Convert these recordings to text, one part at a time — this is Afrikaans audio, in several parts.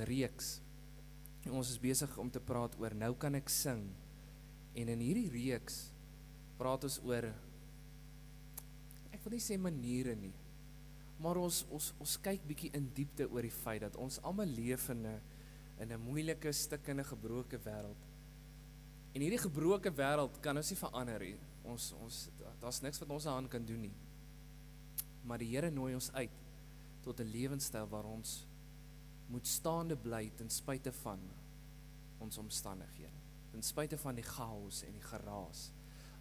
reeks. En ons is besig om te praat oor nou kan ek sing. En in hierdie reeks praat ons oor, ek wil nie sê maniere nie, maar ons kyk bietjie in diepte oor die feit dat ons almal leef in 'n moeilike, stikkende, gebroke wêreld. En hierdie gebroke wêreld kan ons nie verander nie. Daar's niks wat ons aan kan doen nie. Maar die Here nooi ons uit tot 'n lewenstyl waar ons moet staande bly ten spyte van ons omstandighede, ten spyte van die chaos en die geraas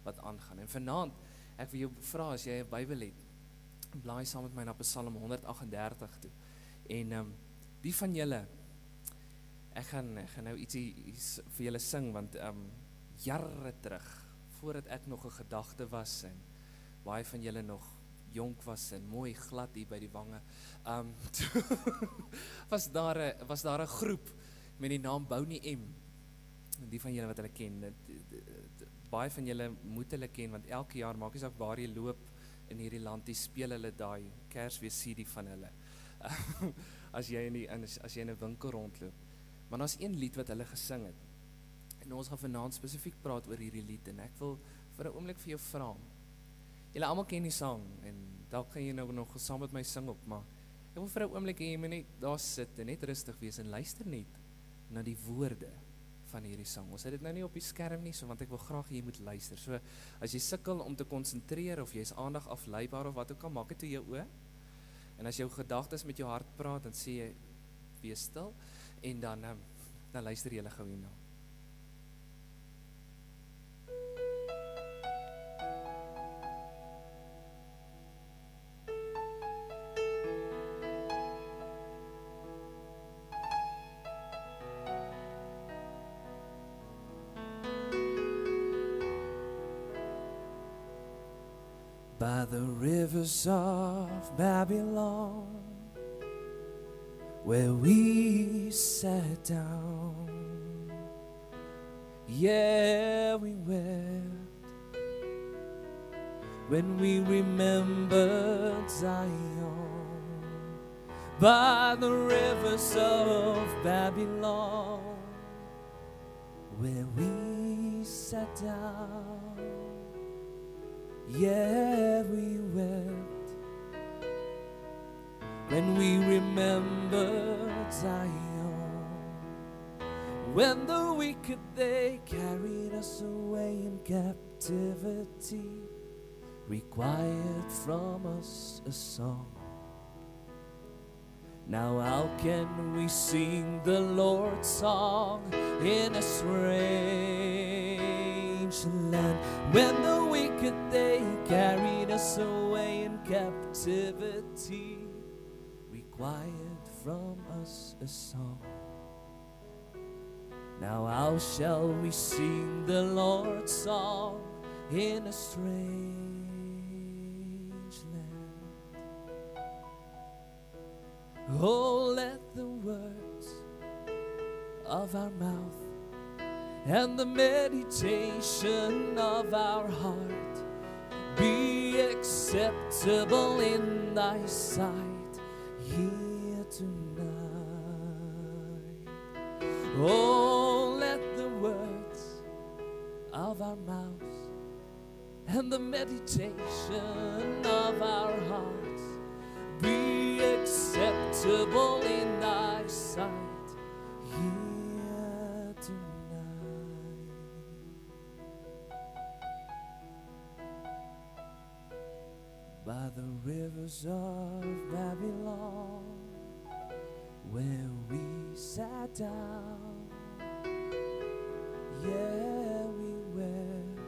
wat aangaan. En vanaand, ek wil jou vra as jy 'n Bybel het, blaai saam met my na Psalm 138 toe. En wie van julle, ek gaan nou iets vir julle sing, want jare terug, voordat ek nog 'n gedagte was en baie van julle nog jonk was en mooi glad hier by die wange, was daar 'n groep met die naam Bonnie M. Die van julle wat hulle ken, baie van julle moet hulle ken, want elke jaar, maak nie saak waar jy loop in hierdie land, die speel hulle daai Kersfees CD van hulle, as jy in 'n winkel rondloop. Maar daar's een lied wat hulle gesing het, en ons gaan vanaand spesifiek praat oor hierdie lied, en ek wil vir 'n oomblik vir jou vra, julle almal ken die sang, en dalk gaan jy nou nog saam met my sing ook, maar ek wil vir 'n oomblik hê jy moet net daar sit en net rustig wees en luister net na die woorde van hierdie sang. Ons het dit nou nie op die skerm nie, want ek wil graag hê jy moet luister. So, as jy sukkel om te konsentreer, of jy is aandag afleibaar of wat ook al, maak dit toe jou oë. En as jou gedagtes met jou hart praat, dan sê jy, wees stil, en dan luister jy gou hierna. By the rivers of Babylon, where we sat down, yeah, we wept when we remembered Zion. By the rivers of Babylon, where we sat down, yeah, we wept when we remembered Zion. When the wicked, they carried us away in captivity, required from us a song. Now how can we sing the Lord's song in a strange land, when the wicked, they carried us away in captivity, required from us a song? Now how shall we sing the Lord's song in a strange land? Oh, let the words of our mouth and the meditation of our heart be acceptable in thy sight here tonight. Oh, let the words of our mouths and the meditation of our hearts be acceptable in thy sight here tonight. By the rivers of Babylon, where we sat down, yeah, we wept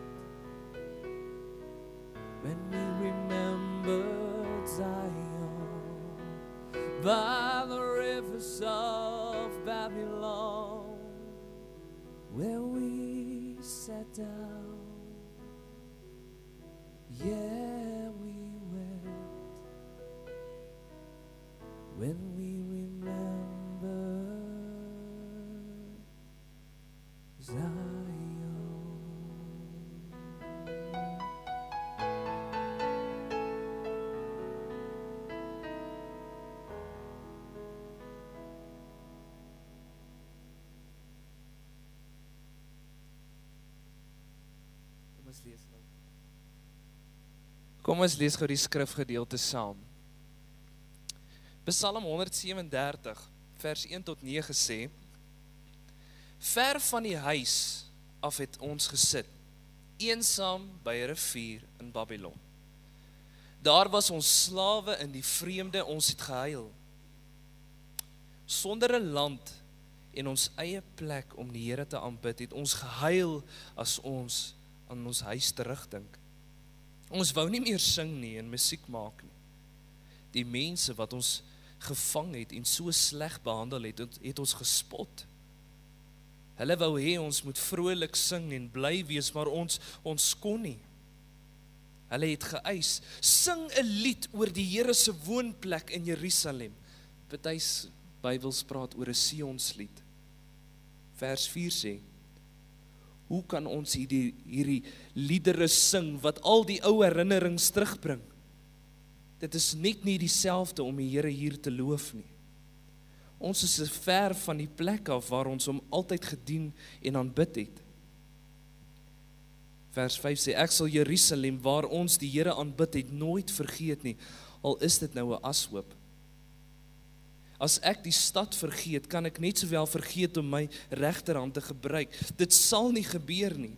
when we remembered Zion. By the rivers of Babylon, where we sat down, yeah, we wept when we remembered Zion. Kom ons lees gou die skrifgedeelte saam. Psalm 137, vers 1 tot 9 sê, ver van die huis af het ons gesit, eensaam by 'n rivier in Babylon. Daar was ons slawe in die vreemde, ons het gehuil. Sonder 'n land en ons eie plek om die Here te aanbid, het ons gehuil as ons aan ons huis terugdink. Ons wou nie meer sing nie en musiek maak nie. Die mense wat ons gevang het en so sleg behandel het ons gespot. Hulle wou hê ons moet vrolik sing en bly wees, maar ons kon nie. Hulle het geëis, sing 'n lied oor die Here se woonplek in Jerusalem. Party Bybels praat oor 'n Sionslied. Vers 4 sê, hoe kan ons hierdie liedere sing wat al die ou herinnerings terugbring? Dit is net nie dieselfde om die Here hier te loof nie. Ons is ver van die plek af waar ons hom altyd gedien en aanbid het. Vers 5 sê, ek sal Jerusalem waar ons die Here aanbid het nooit vergeet nie, al is dit nou 'n ashoop. As ek die stad vergeet, kan ek net sowel vergeet om my regterhand te gebruik. Dit sal nie gebeur nie.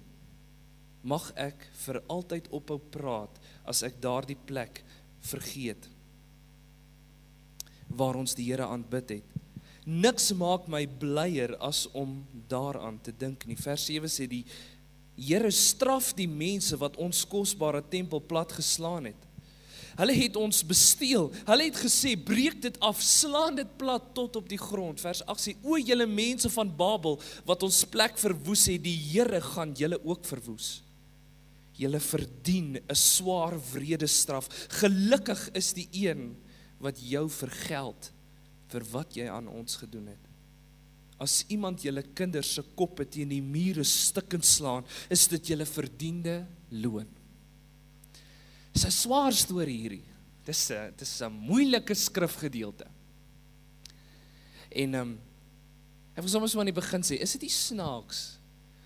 Mag ek vir altyd ophou praat as ek daardie plek vergeet waar ons die Here aanbid het. Niks maak my blyer as om daaraan te dink nie. Vers 7 sê die Here straf die mense wat ons kosbare tempel plat geslaan het. Hulle het ons besteel. Hulle het gesê, breek dit af, slaan dit plat tot op die grond. Vers 8 sê, o julle mense van Babel, wat ons plek verwoes het, die Here gaan julle ook verwoes. Julle verdien 'n swaar wredestraf. Gelukkig is die een wat jou vergeld vir wat jy aan ons gedoen het. As iemand julle kinders se koppe teen die mure stukkend slaan, is dit julle verdiende loon. Dis 'n swaar storie hierdie. Dis 'n moeilike skrifgedeelte. En ek wil soms maar aan die begin sê, is dit nie snaaks?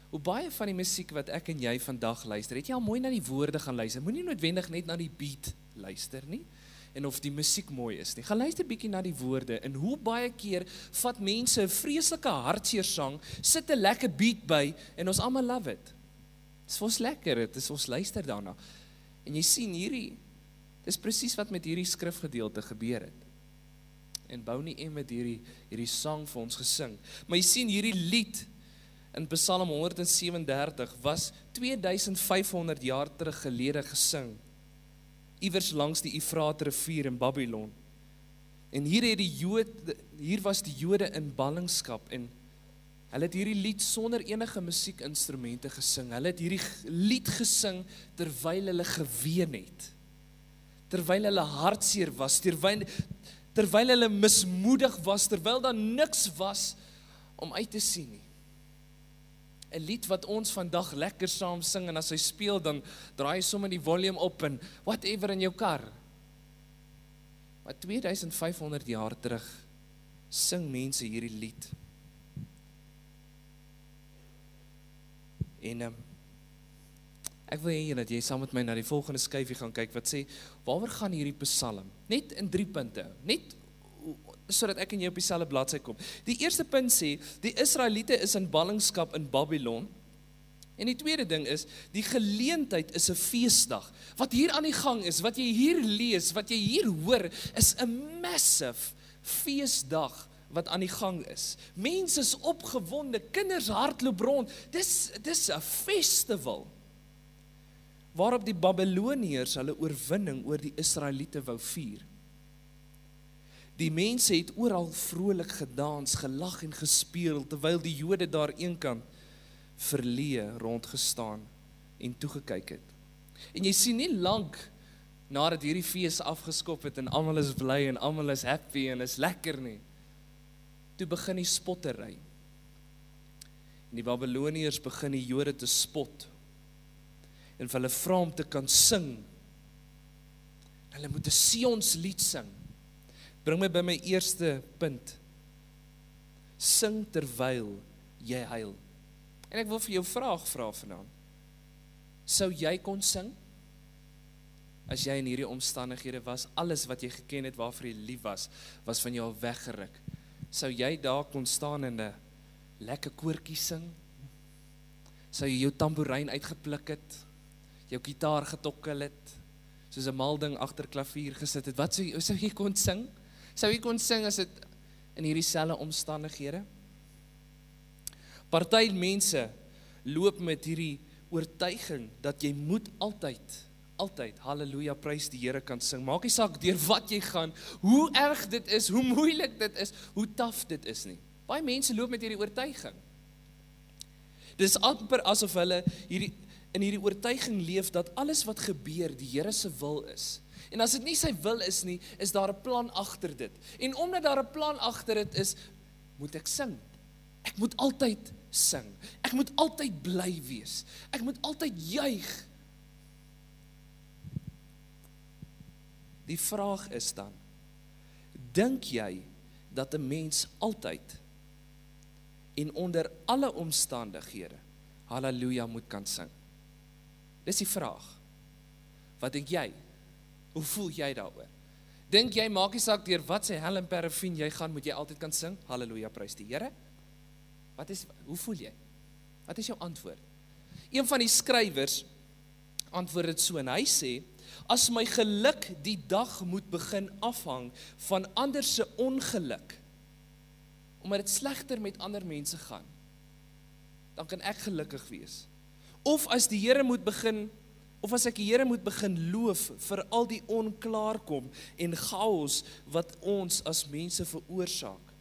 Hoe baie van die musiek wat ek en jy vandag luister, het jy al mooi na die woorde gaan luister? Moenie noodwendig net na die beat luister nie, en of die musiek mooi is nie. Gaan luister bietjie na die woorde, en hoe baie keer vat mense 'n vreeslike hartseer sang, sit 'n lekker beat by, en ons almal love it. Dis vir ons lekker, dit is ons luister daarna. En jy sien dis presies wat met hierdie skrifgedeelte gebeur het. En bou nie met hierdie sang vir ons gesing. Maar jy sien hierdie lied in Psalm 137 was 2500 jaar terug gelede gesing, iewers langs die Efraat rivier in Babylon. En hier was die Jode in ballingskap, en hulle het hierdie lied sonder enige musiekinstrumente gesing. Hulle het hierdie lied gesing terwyl hulle geween het, terwyl hulle hartseer was, terwyl hulle mismoedig was, terwyl daar niks was om uit te sien nie. 'n lied wat ons vandag lekker saam sing, en as hy speel, dan draai jy sommer die volume op en whatever in jou kar. Maar 2500 jaar terug sing mense hierdie lied. En ek wil hê dat jy saam met my na die volgende skyfie gaan kyk wat sê, waaroor gaan hierdie psalm? Net in 3 punte, net sodat ek en jy op dieselfde bladsy kom. Die eerste punt sê, die Israeliete is in ballingskap in Babylon. En die tweede ding is, die geleentheid is 'n feesdag. Wat hier aan die gang is, wat jy hier lees, wat jy hier hoor, is 'n massive feesdag wat aan die gang is. Mense is opgewonde, kinders hardloop rond. Dis 'n festival. Waarop die Babiloniërs hulle oorwinning oor die Israeliete wou vier. Die mense het oral vrolik gedans, gelag en gespeel, terwyl die Jode daar eenkant verleë rondgestaan en toegekyk het. En jy sien nie lank nadat hierdie fees afgeskop het en almal is bly en almal is happy en is lekker nie, toe begin die spottery. En die Babiloniërs begin die Jode te spot en vir hulle vra om te kan sing. Hulle moet 'n Sionslied sing. Bring my by my eerste punt. Sing terwyl jy huil. En ek wil vir jou vraag vra vanaand. Sou jy kon sing? As jy in hierdie omstandighede was, alles wat jy geken het, waarvoor jy lief was van jou weggeruk. Sou jy daar kon staan en 'n lekker koortjie sing? Sou jy jou tamboerijn uitgepluk het, jou gitaar getokkel het, soos 'n mal ding agter klavier gesit het? Wat sou jy kon sing? Sou jy kon sing as dit in hierdie selfde omstandighede? Party mense loop met hierdie oortuiging dat jy moet altyd, halleluja, prys die Here kan sing. Maak nie saak deur wat jy gaan, hoe erg dit is, hoe moeilik dit is, hoe taaf dit is nie. Baie mense loop met hierdie oortuiging. Dit is amper asof hulle in hierdie oortuiging leef dat alles wat gebeur die Here se wil is. En as dit nie sy wil is nie, is daar 'n plan agter dit. En omdat daar 'n plan agter dit is, moet ek sing. Ek moet altyd sing. Ek moet altyd bly wees. Ek moet altyd juig. Die vraag is dan, dink jy dat 'n mens altyd en onder alle omstandighede halleluja moet kan sing? Dis die vraag. Wat dink jy? Hoe voel jy daaroor? Dink jy, maak nie saak deur wat sê Helen Parafin jy gaan, moet jy altyd kan sing? Halleluja, prys die Here. Hoe voel jy? Wat is jou antwoord? Een van die skrywers antwoord dit so en hy sê, as my geluk die dag moet begin afhang van ander se ongeluk, omdat dit slegter met ander mense gaan, dan kan ek gelukkig wees. Of as die Here moet begin, of as ek die Here moet begin loof vir al die onklaarkom en chaos wat ons as mense veroorsaak.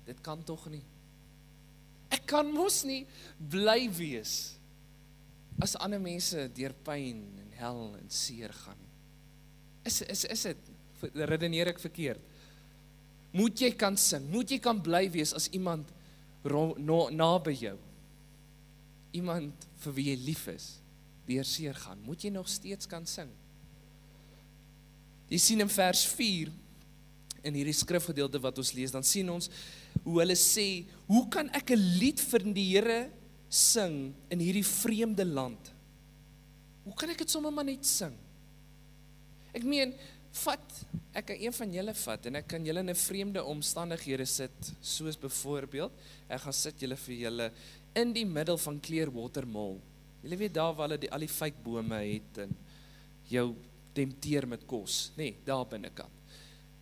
Dit kan tog nie. Ek kan mos nie bly wees as ander mense deur pyn en hel en seer gaan. Is dit, redeneer ek verkeerd? Moet jy kan sing, moet jy kan bly wees as iemand naby jou, iemand vir wie jy lief is, deur seer gaan, moet jy nog steeds kan sing? Jy sien in vers 4, in hierdie skrifgedeelte wat ons lees, dan sien ons hoe hulle sê, hoe kan ek 'n lied vir die Here sing in hierdie vreemde land? Hoe kan ek dit sommer maar net sing? Ek meen, ek kan een van julle vat, en ek kan julle in 'n vreemde omstandighede sit, soos byvoorbeeld, ek gaan sit julle vir julle in die middel van Clearwater Mall. Julle weet daar waar hulle al die fake bome het, en jou tempteer met kos, nee, daar binnekant.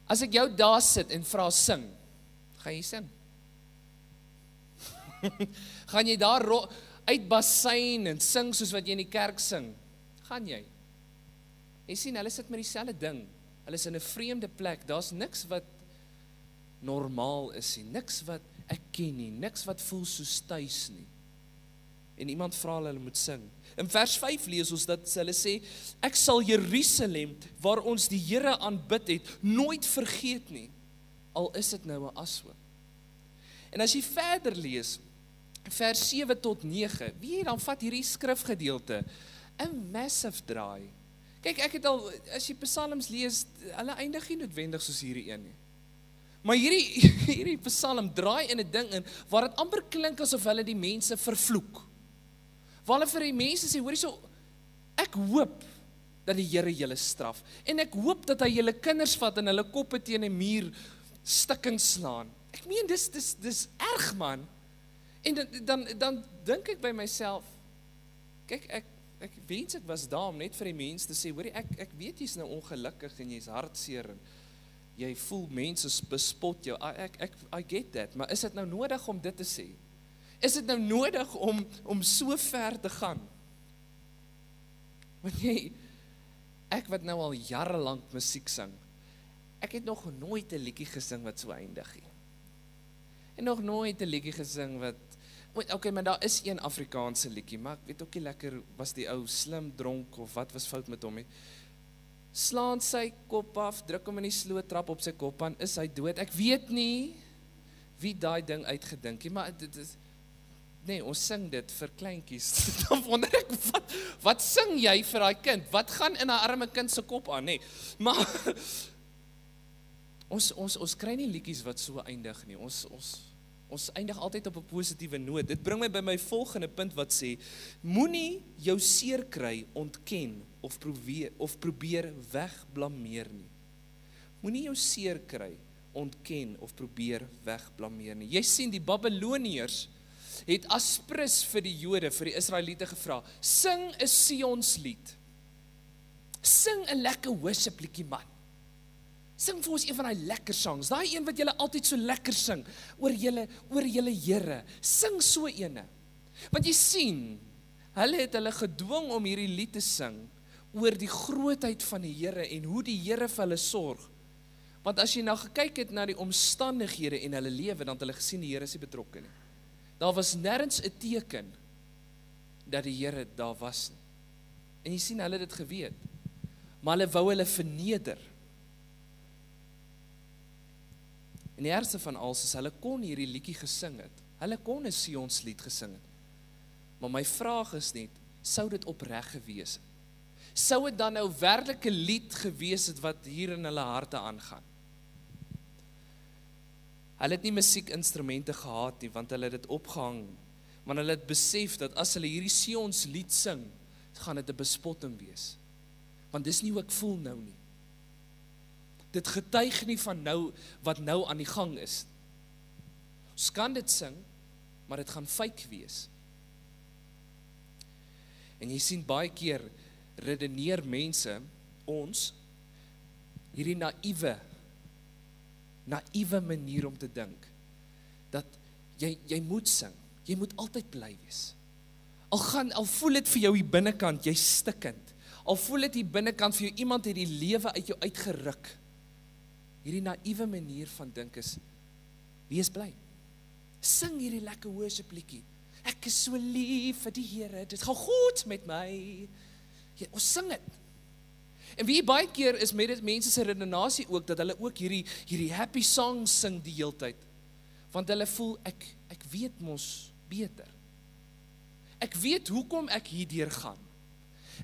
As ek jou daar sit en vra sing, gaan jy sing? Gaan jy daar uit basyn en sing soos wat jy in die kerk sing? Gaan jy? Jy sien, hulle sit met dieselfde ding. Hulle is in 'n vreemde plek. Daar's niks wat normaal is nie, niks wat ek ken nie, niks wat voel soos tuis nie. En iemand vra hulle moet sing. In vers 5 lees ons dat hulle sê, ek sal Jerusalem, waar ons die Here aanbid het, nooit vergeet nie, al is dit nou 'n ashoop. En as jy verder lees, vers 7 tot 9, wie dan vat hierdie skrifgedeelte 'n massive draai. Kyk, ek het al, as jy psalms lees, hulle eindig nie noodwendig soos hierdie een nie. Maar hierdie psalm draai in 'n ding in, waar dit amper klink asof hulle die mense vervloek. Waar hulle vir die mense sê, hoor hierso, ek hoop dat die Here julle straf, en ek hoop dat hy julle kinders vat en hulle koppe teen 'n muur stikking slaan. Ek meen, dis erg, man. En dan dink ek by myself, kyk, ek wens ek was daar om net vir die mense te sê, hoorie, ek weet jy's nou ongelukkig en jy's hartseer en jy voel mense bespot jou, I get that, maar is dit nou nodig om dit te sê? Is dit nou nodig om so ver te gaan? Want ek wat nou al jare lank musiek sing, ek het nog nooit 'n liedjie gesing wat so eindig nie. En nog nooit 'n liedjie gesing wat, okay, maar daar is een Afrikaanse liedjie, maar ek weet ook nie lekker, was die ou slim dronk, of wat was fout met hom nie. Slaan sy kop af, druk hom in die sloot, trap op sy kop aan, is hy dood? Ek weet nie wie daai ding uitgedink nie, maar dit is, nee, ons sing dit vir kleintjies. Dan wonder ek, wat sing jy vir daai kind? Wat gaan in 'n arme kind se kop aan, nee? Maar ons kry nie liedjies wat so eindig nie. Ons eindig altyd op 'n positiewe noot. Dit bring my by my volgende punt wat sê, moenie jou seer kry ontken of probeer wegblameer nie. Moenie jou seer kry ontken of probeer wegblameer nie. Jy sien, die Babiloniërs het as prys vir die Jode, vir die Israeliete gevra, sing 'n Sionslied. Sing 'n lekker worship liedjie, man. Sing vir ons een van die lekker songs, daai een wat julle altyd so lekker sing, oor julle Here. Sing so ene. Want jy sien, hulle het hulle gedwing om hierdie lied te sing, oor die grootheid van die Here, en hoe die Here vir hulle sorg. Want as jy nou gekyk het na die omstandighede in hulle lewe, dan het hulle gesien die Here is nie betrokke nie. Daar was nêrens 'n teken, dat die Here daar was nie. En jy sien, hulle het dit geweet. Maar hulle wou hulle verneder. En die ergste van alles is, hulle kon hierdie liedjie gesing het. Hulle kon 'n Sionslied gesing het. Maar my vraag is net, sou dit opreg gewees het? Sou dit dan nou werklik 'n lied gewees het wat hier in hulle harte aangaan? Hulle het nie musiekinstrumente gehad nie, want hulle het dit opgehang. Want hulle het besef dat as hulle hierdie Sionslied sing, gaan dit 'n bespotting wees. Want dis nie hoe ek voel nou nie. Dit getuig nie van nou, wat nou aan die gang is. Ons kan dit sing, maar dit gaan fake wees. En jy sien baie keer, redeneer mense, ons, hierdie naïewe manier om te dink, dat jy moet sing, jy moet altyd bly wees. Al voel dit vir jou hier binnekant, jy stikkend, al voel dit hier binnekant vir jou, iemand het die lewe uit jou uitgeruk. Hierdie naïewe manier van dink is, wees bly. Sing hierdie lekker worship liedjie. Ek is so lief vir die Here, dit gaan goed met my. Ja, ons sing dit. En wie baie keer is met dit mense se redenasie ook, dat hulle ook hierdie happy songs sing die heeltyd. Want hulle voel, ek weet mos beter. Ek weet hoekom ek hierdeur gaan.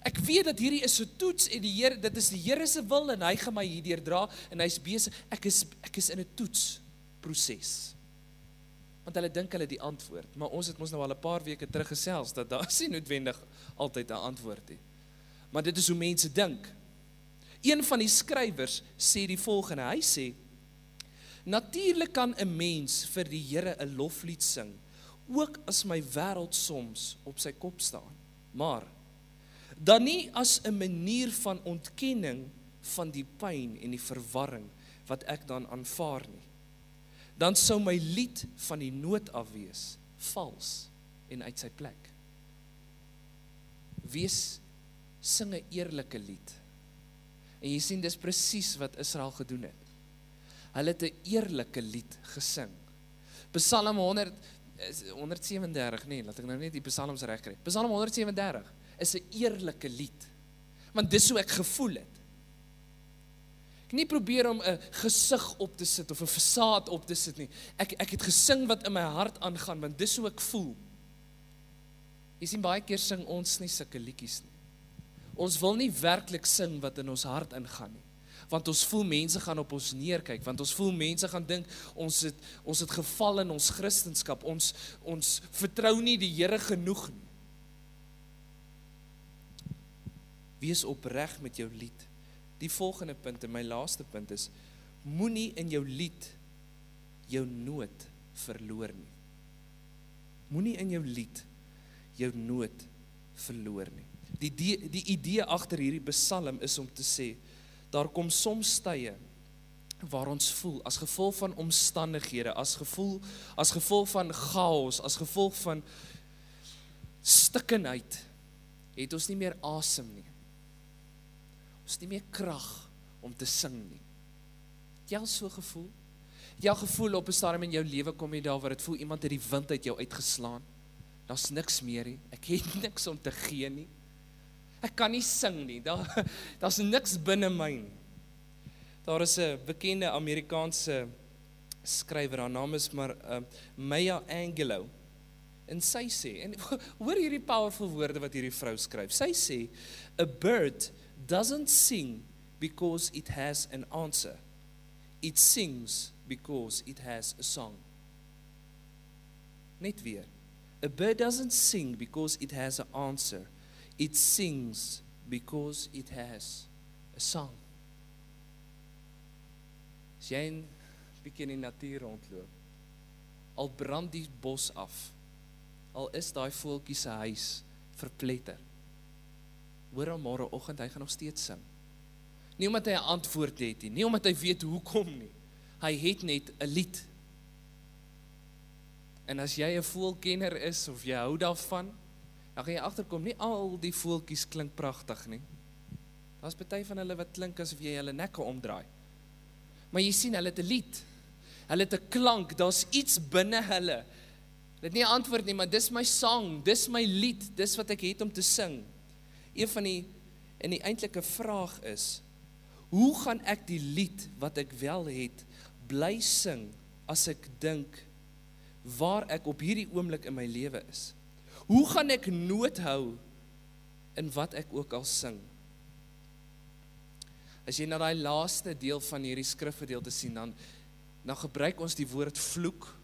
Ek weet dat hierdie is 'n toets en die Here, dit is die Here se wil en hy gaan my hierdeur dra en hy's besig. Ek is in 'n toetsproses. Want hulle dink hulle die antwoord, maar ons het mos nou al 'n paar weke terug gesels dat daar is nie noodwendig altyd 'n antwoord nie. Maar dit is hoe mense dink. Een van die skrywers sê die volgende, hy sê, natuurlik kan 'n mens vir die Here 'n loflied sing, ook as my wêreld soms op sy kop staan, maar dan nie as 'n manier van ontkenning van die pyn en die verwarring wat ek dan aanvaar nie. Dan sou my lied van die nood af wees, vals en uit sy plek. Sing 'n eerlike lied. En jy sien, dis presies wat Israel gedoen het. Hulle het 'n eerlike lied gesing. Psalm 137, nee, laat ek nou net die psalms reg kry. Psalm 137 is 'n eerlike lied. Want dis hoe ek gevoel het. Ek nie probeer om 'n gesig op te sit of 'n fasaad op te sit nie. Ek het gesing wat in my hart aangaan, want dis hoe ek voel. Jy sien, baie keer sing ons nie sulke liedjies nie. Ons wil nie werklik sing wat in ons hart ingaan nie. Want ons voel mense gaan op ons neerkyk, want ons voel mense gaan dink, ons het geval in ons Christendom, ons vertrou nie die Here genoeg nie. Wees opreg met jou lied. Die volgende punt en my laaste punt is, moenie in jou lied jou nood verloor nie. Moenie in jou lied jou nood verloor nie. Die idee agter hierdie psalm is om te sê, daar kom soms tye waar ons voel, as gevolg van omstandighede, as gevolg van chaos, as gevolg van stikkenheid, het ons nie meer asem nie. Ons het nie meer krag om te sing nie. Het jy al so gevoel? Het jy al gevoel op 'n stadium in jou lewe kom jy daar waar dit voel iemand het die wind uit jou uitgeslaan? Daar's niks meer nie. Ek het niks om te gee nie. Ek kan nie sing nie. Daar's niks binne my nie. Daar is 'n bekende Amerikaanse skrywer, haar naam is Maya Angelou. En sy sê, en hoor hierdie powerful woorde wat hierdie vrou skryf. Sy sê, a bird doesn't sing because it has an answer. It sings because it has a song. Net weer. A bird doesn't sing because it has an answer. It sings because it has a song. As jy 'n bietjie in die natuur rondloop, al brand die bos af, al is daai voeltjie se huis verpletter, hoor hom môreoggend, hy gaan nog steeds sing. Nie omdat hy 'n antwoord het nie omdat hy weet hoekom nie. Hy het net 'n lied. En as jy 'n voelkenner is, of jy hou daarvan, dan gaan jy agterkom, nie al die voeltjies klink pragtig nie. Daar's party van hulle wat klink asof jy hulle nekke omdraai. Maar jy sien, hulle het 'n lied. Hulle het 'n klank, daar's iets binne hulle. Hulle het nie 'n antwoord nie, maar dis my sang, dis my lied, dis wat ek het om te sing. Een van die eintlike vraag is, hoe gaan ek die lied wat ek wel het, bly sing, as ek dink, waar ek op hierdie oomblik in my lewe is? Hoe gaan ek noot hou, in wat ek ook al sing? As jy na die laaste deel van hierdie skrifgedeelte sien, dan gebruik ons die woord vloek,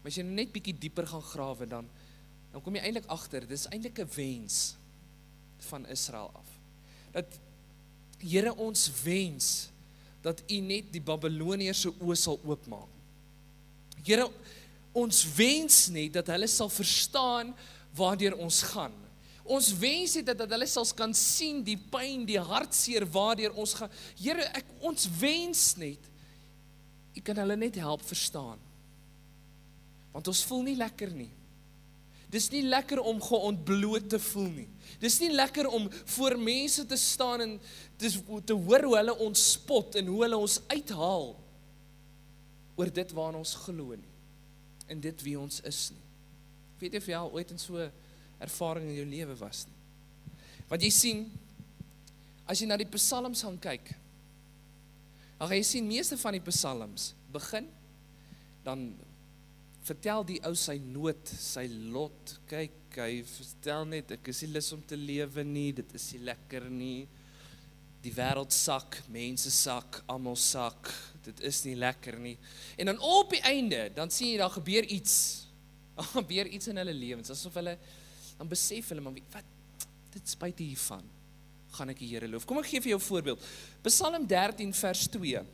maar as jy net bietjie dieper gaan grawe, dan kom jy eintlik agter, dis eintlik 'n wens van Israel af. Dat Here, ons wens dat U net die Babiloniërs se oë sal oopmaak. Here, ons wens net dat hulle sal verstaan waardeur ons gaan. Ons wens net dat hulle sal kan sien die pyn, die hartseer waardeur ons gaan. Here, ons wens net, U kan hulle net help verstaan. Want ons voel nie lekker nie. Dis nie lekker om geontbloot te voel nie. Dis nie lekker om voor mense te staan en te hoor hoe hulle ons spot en hoe hulle ons uithaal oor dit waarna ons glo nie. En dit wie ons is nie. Ek weet nie of jy al ooit in so 'n ervaring in jou lewe was nie. Want jy sien, as jy na die psalms gaan kyk, dan gaan jy sien, meeste van die psalms begin, dan vertel die ou sy nood, sy lot, kyk, hy vertel net, ek is nie lus om te lewe nie, dit is nie lekker nie, die wêreld sak, mense sak, almal sak, dit is nie lekker nie. En dan op die einde, dan sien jy, daar gebeur iets in hulle lewens, asof hulle, dan besef hulle, maar wat, dit spyt hiervan, gaan ek die Here loof. Kom ek gee vir jou 'n voorbeeld, Psalm 13 vers 2,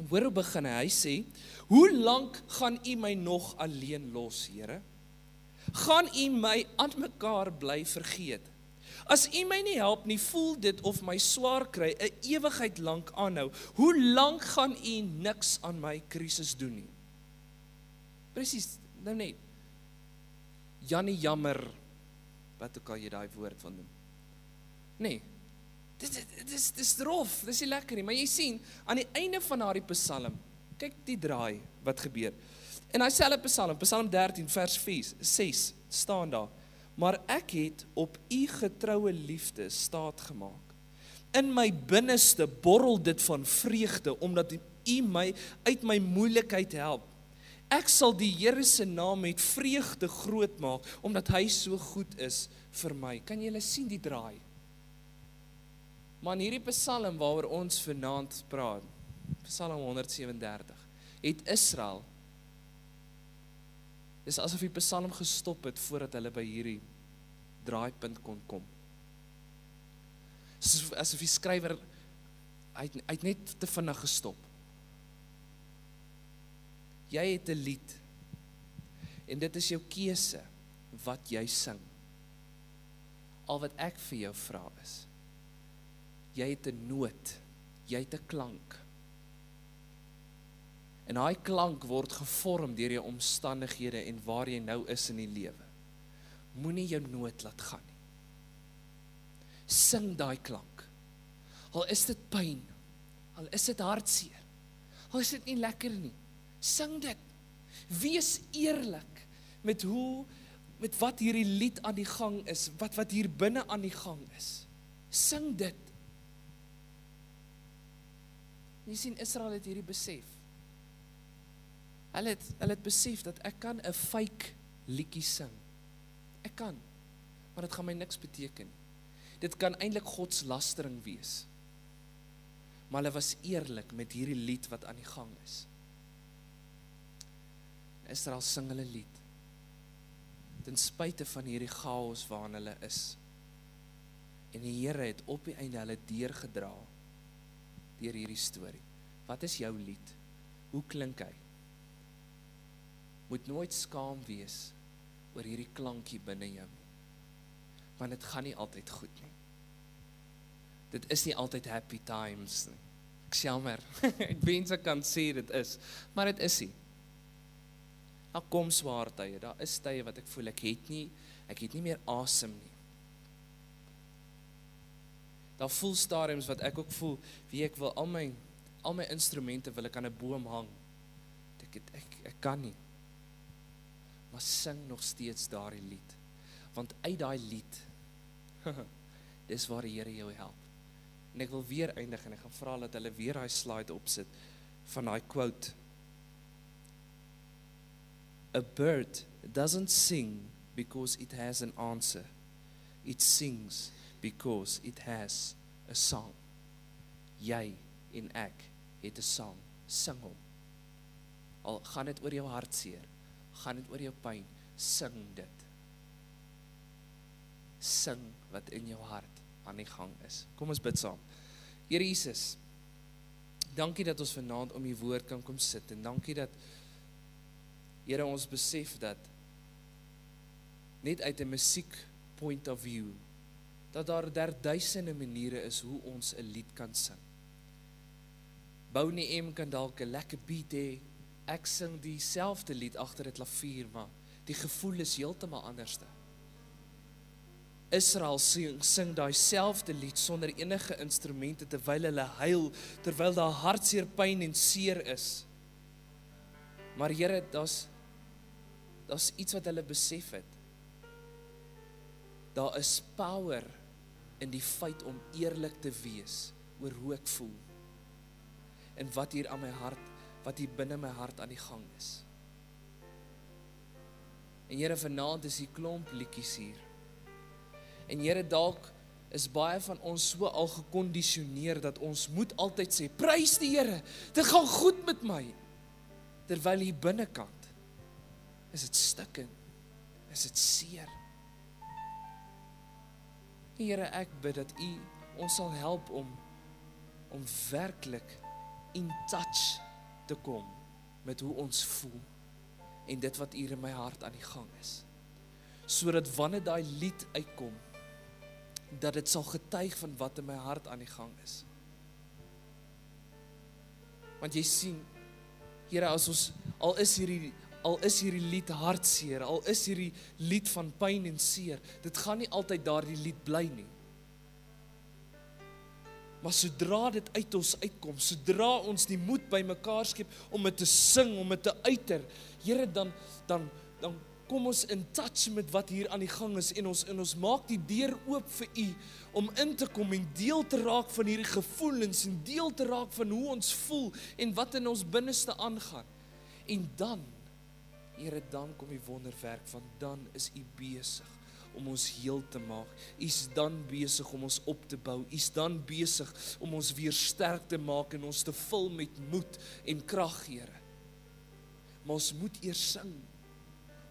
hoor hoe begin hy sê, hoe lank gaan U my nog alleen los, Here? Gaan U my aan mekaar bly vergeet? As U my nie help nie, voel dit of my swaar kry 'n ewigheid lank aanhou. Hoe lank gaan U niks aan my krisis doen nie? Presies, nou net. Jannie jammer, wat ook al jy daai woord van doen. Nee, dit is rof, dis nie lekker nie, maar jy sien, aan die einde van daardie psalm, kyk die draai wat gebeur. En daai selfde psalm, Psalm 13 vers 6, staan daar, maar ek het op U getroue liefde staat gemaak. In my binneste borrel dit van vreugde, omdat U my uit my moeilikheid help. Ek sal die Here se naam met vreugde groot maak, omdat hy so goed is vir my. Kan julle sien die draai? Maar in hierdie psalm waaroor ons vanaand praat, Psalm 137, het Israel, dis asof die psalm gestop het voordat hulle by hierdie draaipunt kon kom. Asof die skrywer, hy het net te vinnig gestop. Jy het 'n lied, en dit is jou keuse wat jy sing. Al wat ek vir jou vra is, jy het 'n noot, jy het 'n klank. En daai klank word gevorm deur jou omstandighede en waar jy nou is in die lewe. Moenie jou noot laat gaan nie. Sing daai klank. Al is dit pyn, al is dit hartseer, al is dit nie lekker nie. Sing dit. Wees eerlik met wat hierdie lied aan die gang is, wat hier binne aan die gang is. Sing dit. Jy sien, Israel het hierdie besef. Hulle het besef dat ek kan 'n fake liedjie sing. Ek kan, maar dit gaan my niks beteken. Dit kan eintlik godslastering wees. Maar hulle was eerlik met hierdie lied wat aan die gang is. Israel sing hulle lied. ten spyte van hierdie chaos waarin hulle is. En die Here het op die einde hulle deurgedra deur hierdie storie. Wat is jou lied? Hoe klink hy? Moet nooit skaam wees oor hierdie klankie binne jou nie. Want dit gaan nie altyd goed nie. Dit is nie altyd happy times nie. Ek jammer, ek wens ek kan sê dit is, maar dit is nie. Daar kom swaar tye, daar is tye wat ek voel, ek het nie meer asem nie. Daar voel stadiums wat ek ook voel, wie ek wil, al my instrumente wil ek aan 'n boom hang. Ek kan nie. Maar sing nog steeds daardie lied. Want uit daai lied, dis waar die Here jou help. En ek wil weer eindig en ek gaan vra dat hulle weer daai slide opsit van daai quote. A bird doesn't sing because it has an answer. It sings because it has a song. Jy en ek het 'n sang. Sing hom. Al gaan dit oor jou hartseer, gaan dit oor jou pyn, sing dit. Sing wat in jou hart aan die gang is. Kom ons bid saam. Here Jesus, dankie dat ons vanaand om die woord kan kom sit en dankie dat Here ons besef dat net uit 'n musiek point of view dat daar duisende maniere is hoe ons 'n lied kan sing. Bouni M kan dalk 'n lekker beat hê. Ek sing dieselfde lied agter 'n klavier, maar die gevoel is heeltemal anderste. Israel sing daai selfde lied sonder enige instrumente terwyl hulle huil, terwyl daar hartseer, pyn en seer is. Maar Here, daar's iets wat hulle besef het. Daar is power in die feit om eerlik te wees oor hoe ek voel. En wat hier aan my hart, wat hier binne my hart aan die gang is. En Here, vanaand is die klomp liedjies hier. En Here, dalk is baie van ons so al gekondisioneer dat ons moet altyd sê, prys die Here, dit gaan goed met my. Terwyl hier binnekant is dit stikkend, is dit seer. Here, ek bid dat U ons sal help om werklik in touch te kom met hoe ons voel en dit wat hier in my hart aan die gang is. Sodat wanneer daai lied uitkom, dat dit sal getuig van wat in my hart aan die gang is. Want jy sien, Here, as ons, al is hierdie lied hartseer, al is hierdie lied van pyn en seer, dit gaan nie altyd daardie lied bly nie. Maar sodra dit uit ons uitkom, sodra ons die moed by mekaar skep om dit te sing, om dit te uiter, Here, dan kom ons in touch met wat hier aan die gang is en ons maak die deur oop vir U om in te kom en deel te raak van hierdie gevoelens en deel te raak van hoe ons voel en wat in ons binneste aangaan. En dan, Here, dan kom die wonderwerk, want dan is U besig om ons heel te maak. U is dan besig om ons op te bou. U is dan besig om ons weer sterk te maak en ons te vul met moed en krag, Here. Maar ons moet eers sing.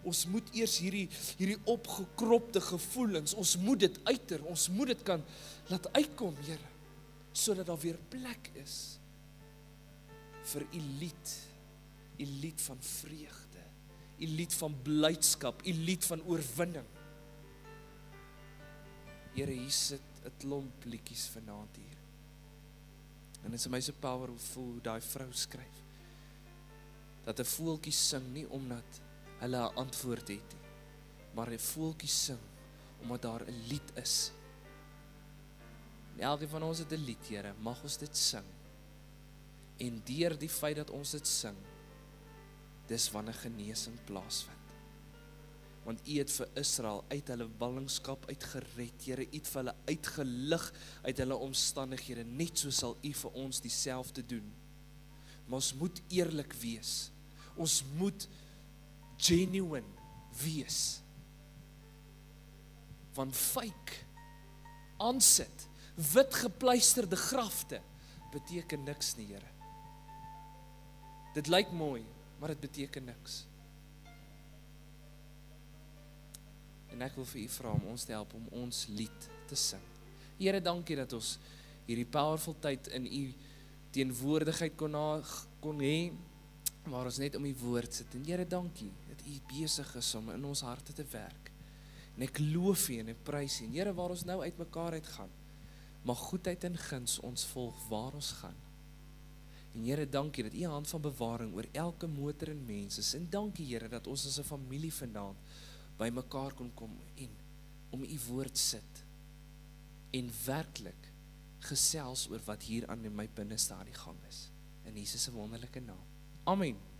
Ons moet eers hierdie opgekropte gevoelens, ons moet dit uiter, ons moet dit kan laat uitkom, Here, sodat daar weer plek is vir U lied van vreugde, U lied van blydskap, U lied van oorwinning. Here, hier sit 'n klomp liedjies vanaand hier. En dit is my so powerful hoe daai vrou skryf. Dat 'n voeltjie sing nie omdat hulle 'n antwoord het nie, maar 'n voeltjie sing omdat daar 'n lied is. En elkeen van ons het 'n lied, Here, mag ons dit sing. En deur die feit dat ons dit sing, dis wanneer genesing plaasvind. Want U het vir Israel uit hulle ballingskap uitgered, Here, U het vir hulle uitgelig uit hulle omstandighede, net so sal U vir ons dieselfde doen. Maar ons moet eerlik wees, ons moet genuine wees. Want fake, aansit, wit gepleisterde grafte, beteken niks nie, Here. Dit lyk mooi, maar dit beteken niks. En ek wil vir u vra om ons te help om ons lied te sing. Here, dankie dat ons hierdie powerful tyd in u teenwoordigheid kon hê, waar ons net om die woord sit. En Here, dankie dat u besig is om in ons harte te werk. En ek loof u en ek prys u. En Here, waar ons nou uit mekaar uitgaan, mag goedheid en guns ons volg waar ons gaan. En Here, dankie dat u hand van bewaring oor elke motor en mens is. En dankie Here, dat ons as 'n familie vanaand by mekaar kon kom en om u woord sit. En werklik gesels oor wat hier aan in my binneste aan die gang is. In Jesus se wonderlike naam. Amen.